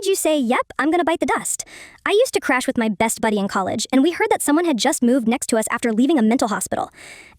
made you say, yep, I'm gonna bite the dust? I used to crash with my best buddy in college, and we heard that someone had just moved next to us after leaving a mental hospital.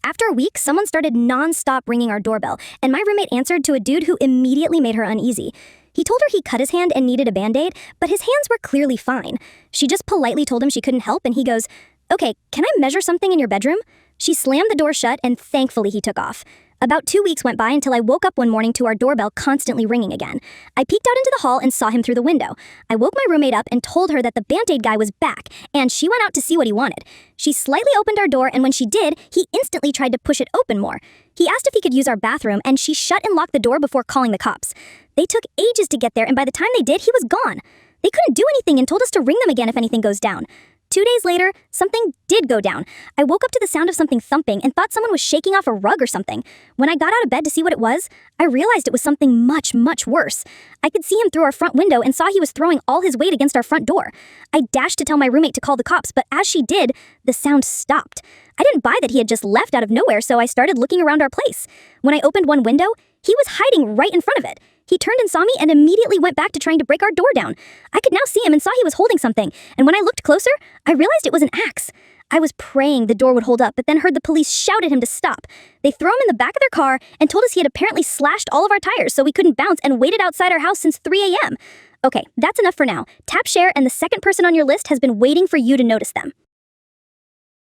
After a week, someone started non-stop ringing our doorbell, and my roommate answered to a dude who immediately made her uneasy. He told her he cut his hand and needed a band-aid, but his hands were clearly fine. She just politely told him she couldn't help, and he goes, okay, can I measure something in your bedroom? She slammed the door shut, and thankfully he took off. About 2 weeks went by until I woke up one morning to our doorbell constantly ringing again. I peeked out into the hall and saw him through the window. I woke my roommate up and told her that the Band-Aid guy was back, and she went out to see what he wanted. She slightly opened our door, and when she did, he instantly tried to push it open more. He asked if he could use our bathroom, and she shut and locked the door before calling the cops. They took ages to get there, and by the time they did, he was gone. They couldn't do anything and told us to ring them again if anything goes down. 2 days later, something did go down. I woke up to the sound of something thumping and thought someone was shaking off a rug or something. When I got out of bed to see what it was, I realized it was something much, much worse. I could see him through our front window and saw he was throwing all his weight against our front door. I dashed to tell my roommate to call the cops, but as she did, the sound stopped. I didn't buy that he had just left out of nowhere, so I started looking around our place. When I opened one window, he was hiding right in front of it. He turned and saw me and immediately went back to trying to break our door down. I could now see him and saw he was holding something, and when I looked closer, I realized it was an axe. I was praying the door would hold up, but then heard the police shout at him to stop. They threw him in the back of their car and told us he had apparently slashed all of our tires so we couldn't bounce and waited outside our house since 3 a.m. Okay, that's enough for now. Tap share and the second person on your list has been waiting for you to notice them.